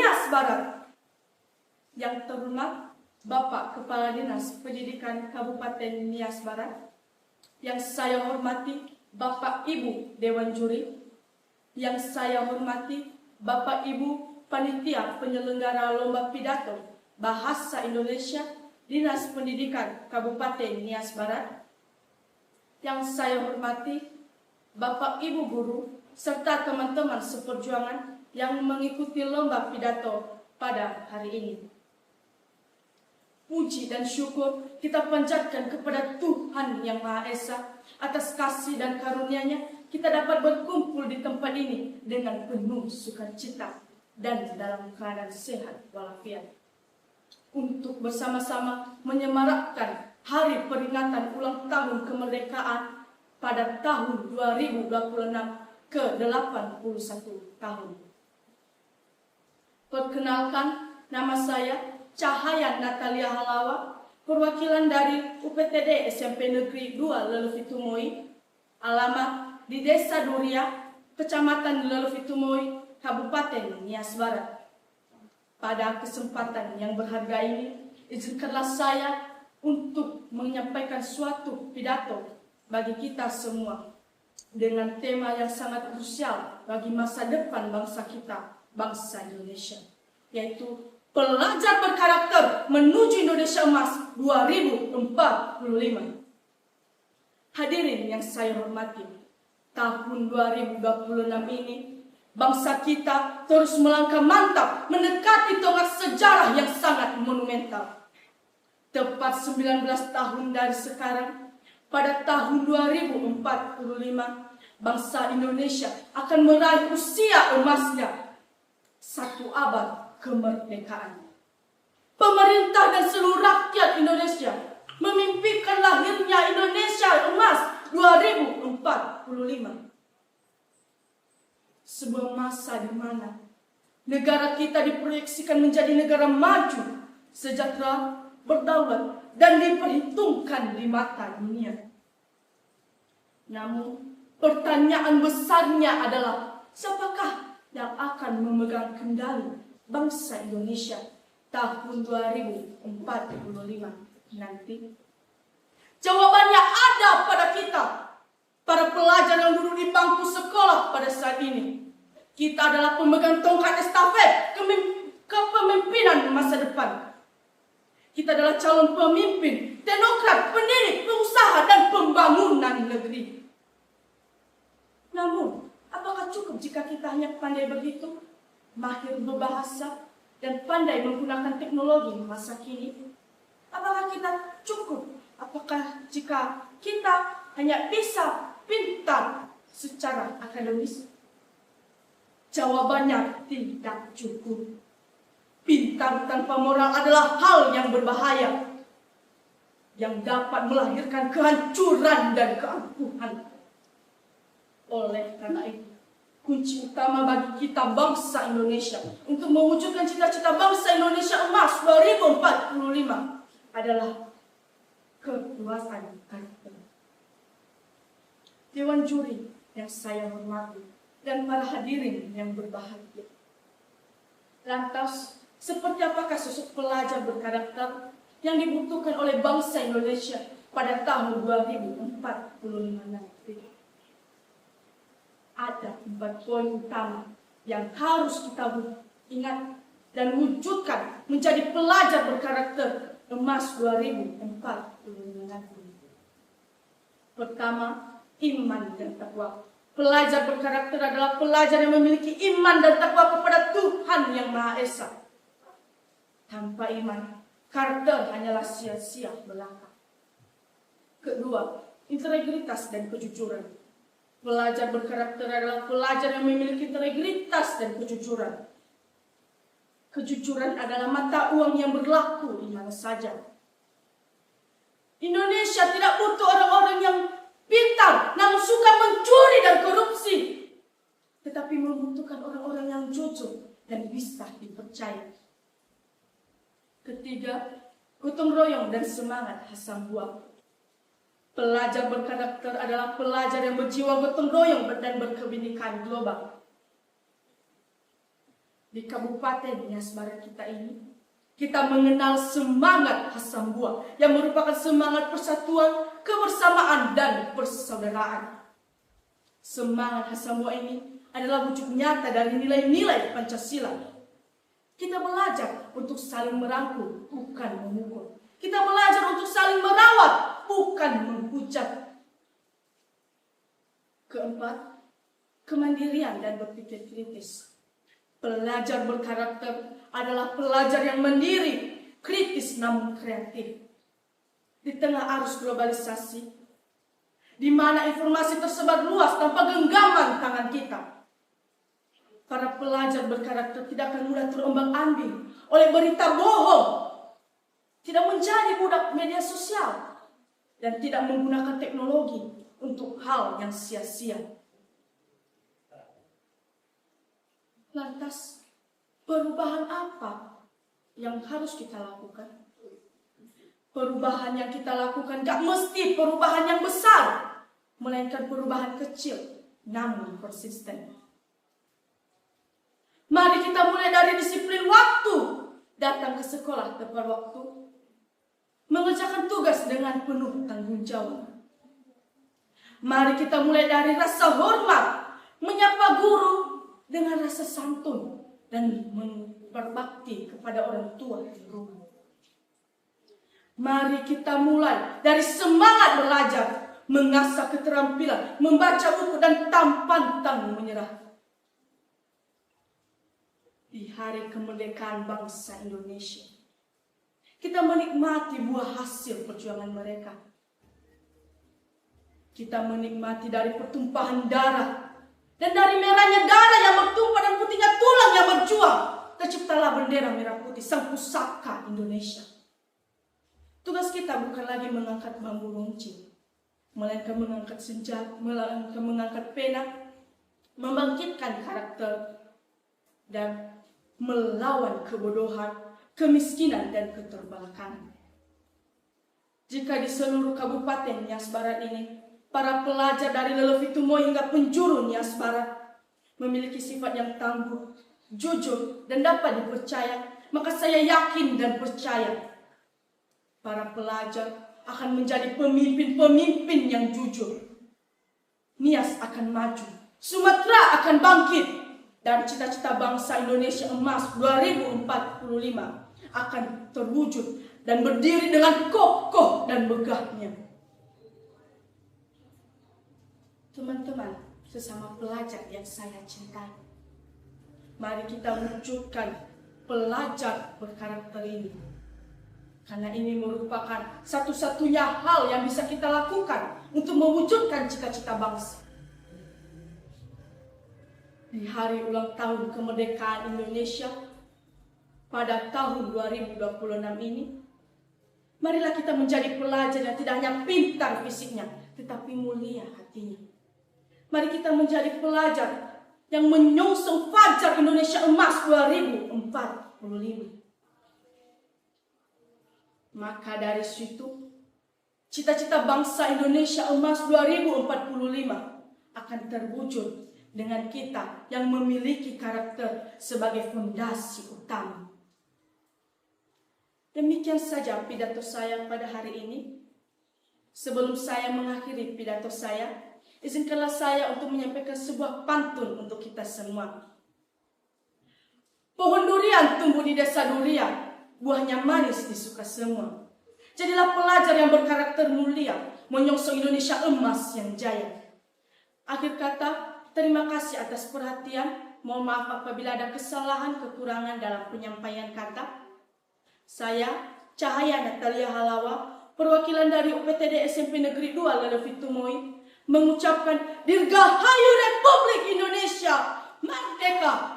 Nias Barat. Yang terhormat Bapak Kepala Dinas Pendidikan Kabupaten Nias Barat, yang saya hormati Bapak Ibu Dewan Juri, yang saya hormati Bapak Ibu Panitia Penyelenggara Lomba Pidato Bahasa Indonesia Dinas Pendidikan Kabupaten Nias Barat, yang saya hormati Bapak Ibu Guru serta teman-teman seperjuangan yang mengikuti lomba pidato pada hari ini. Puji dan syukur kita panjatkan kepada Tuhan Yang Maha Esa atas kasih dan karunia-Nya kita dapat berkumpul di tempat ini dengan penuh sukacita dan dalam keadaan sehat walafiat untuk bersama-sama menyemarakkan hari peringatan ulang tahun kemerdekaan pada tahun 2026 ke-81 tahun. Perkenalkan, nama saya Cahaya Natalia Halawa, perwakilan dari UPTD SMP Negeri 2 Lelevitumoi, alamat di Desa Duria, Kecamatan Lelevitumoi, Kabupaten Nias Barat. Pada kesempatan yang berharga ini, izinkanlah saya untuk menyampaikan suatu pidato bagi kita semua dengan tema yang sangat krusial bagi masa depan bangsa kita, bangsa Indonesia, yaitu Pelajar Berkarakter Menuju Indonesia Emas 2045. Hadirin yang saya hormati, tahun 2026 ini bangsa kita terus melangkah mantap mendekati tonggak sejarah yang sangat monumental. Tepat 19 tahun dari sekarang, pada tahun 2045, bangsa Indonesia akan meraih usia emasnya 1 abad kemerdekaan. Pemerintah dan seluruh rakyat Indonesia memimpikan lahirnya Indonesia Emas 2045. Sebuah masa di mana negara kita diproyeksikan menjadi negara maju, sejahtera, berdaulat, dan diperhitungkan di mata dunia. Namun, pertanyaan besarnya adalah, siapakah yang akan memegang kendali bangsa Indonesia tahun 2045 nanti? Jawabannya ada pada kita, para pelajar yang duduk di bangku sekolah pada saat ini. Kita adalah pemegang tongkat estafet kepemimpinan masa depan. Kita adalah calon pemimpin, teknokrat, pendidik, pengusaha, dan pembangunan negeri. Namun, apakah cukup jika kita hanya pandai berhitung, mahir berbahasa, dan pandai menggunakan teknologi masa kini? Apakah kita cukup? Apakah jika kita hanya bisa pintar secara akademis? Jawabannya tidak cukup. Pintar tanpa moral adalah hal yang berbahaya, yang dapat melahirkan kehancuran dan keangkuhan. Oleh karena itu, kunci utama bagi kita bangsa Indonesia untuk mewujudkan cita-cita bangsa Indonesia Emas 2045 adalah kekuatan karakter. Dewan juri yang saya hormati dan para hadirin yang berbahagia. Lantas, seperti apakah sosok pelajar berkarakter yang dibutuhkan oleh bangsa Indonesia pada tahun 2045 nanti? Ada 4 poin utama yang harus kita ingat dan wujudkan menjadi pelajar berkarakter emas 2045 nanti. Pertama, iman dan takwa. Pelajar berkarakter adalah pelajar yang memiliki iman dan takwa kepada Tuhan Yang Maha Esa. Tanpa iman, karakter hanyalah sia-sia belaka. Kedua, integritas dan kejujuran. Pelajar berkarakter adalah pelajar yang memiliki integritas dan kejujuran. Kejujuran adalah mata uang yang berlaku di mana saja. Indonesia tidak butuh orang-orang yang pintar namun suka mencuri dan korupsi, tetapi membutuhkan orang-orang yang jujur dan bisa dipercaya. Ketiga, gotong royong dan semangat Hassan Buah. Pelajar berkarakter adalah pelajar yang berjiwa gotong royong dan berkebinekaan global. Di Kabupaten Nias Barat kita ini, kita mengenal semangat Hasambua yang merupakan semangat persatuan, kebersamaan, dan persaudaraan. Semangat Hasambua ini adalah wujud nyata dari nilai-nilai Pancasila. Kita belajar untuk saling merangkul, bukan memukul. Kita belajar untuk saling merawat, bukan menghujat. Keempat, kemandirian dan berpikir kritis. Pelajar berkarakter adalah pelajar yang mandiri, kritis namun kreatif. Di tengah arus globalisasi, di mana informasi tersebar luas tanpa genggaman tangan kita, para pelajar berkarakter tidak akan mudah terombang-ambing oleh berita bohong, tidak menjadi budak media sosial, dan tidak menggunakan teknologi untuk hal yang sia-sia. Lantas, perubahan apa yang harus kita lakukan? Perubahan yang kita lakukan gak mesti perubahan yang besar, melainkan perubahan kecil, namun persisten. Mari kita mulai dari disiplin waktu, datang ke sekolah tepat waktu, mengerjakan tugas dengan penuh tanggung jawab. Mari kita mulai dari rasa hormat, menyapa guru dengan rasa santun, dan berbakti kepada orang tua di rumah. Mari kita mulai dari semangat belajar, mengasah keterampilan, membaca buku, dan pantang menyerah. Di hari kemerdekaan bangsa Indonesia, kita menikmati buah hasil perjuangan mereka. Kita menikmati dari pertumpahan darah, dan dari merahnya darah yang bertumpah dan putihnya tulang yang berjuang, terciptalah bendera merah putih, sang pusaka Indonesia. Tugas kita bukan lagi mengangkat bambu runcing, melainkan mengangkat senjata, melainkan mengangkat pena, membangkitkan karakter, dan melawan kebodohan, kemiskinan, dan keterbelakangan. Jika di seluruh Kabupaten Nias Barat ini, para pelajar dari Lelevitumoi hingga penjuru Nias Barat memiliki sifat yang tangguh, jujur, dan dapat dipercaya, maka saya yakin dan percaya para pelajar akan menjadi pemimpin-pemimpin yang jujur. Nias akan maju, Sumatera akan bangkit, dan cita-cita bangsa Indonesia Emas 2045 akan terwujud dan berdiri dengan kokoh dan megahnya. Teman-teman, sesama pelajar yang saya cintai, mari kita wujudkan pelajar berkarakter ini. Karena ini merupakan satu-satunya hal yang bisa kita lakukan untuk mewujudkan cita-cita bangsa. Di hari ulang tahun kemerdekaan Indonesia pada tahun 2026 ini, marilah kita menjadi pelajar yang tidak hanya pintar fisiknya, tetapi mulia hatinya. Mari kita menjadi pelajar yang menyongsong fajar Indonesia Emas 2045. Maka dari situ, cita-cita bangsa Indonesia Emas 2045 akan terwujud dengan kita yang memiliki karakter sebagai fondasi utama. Demikian saja pidato saya pada hari ini. Sebelum saya mengakhiri pidato saya, izinkanlah saya untuk menyampaikan sebuah pantun untuk kita semua. Pohon durian tumbuh di desa durian, buahnya manis disuka semua. Jadilah pelajar yang berkarakter mulia, menyongsong Indonesia Emas yang jaya. Akhir kata, terima kasih atas perhatian. Mohon maaf apabila ada kesalahan, kekurangan dalam penyampaian kata. Saya, Cahaya Natalia Halawa, perwakilan dari UPTD SMP Negeri 2 Lelevitumoi, mengucapkan Dirgahayu Republik Indonesia Merdeka!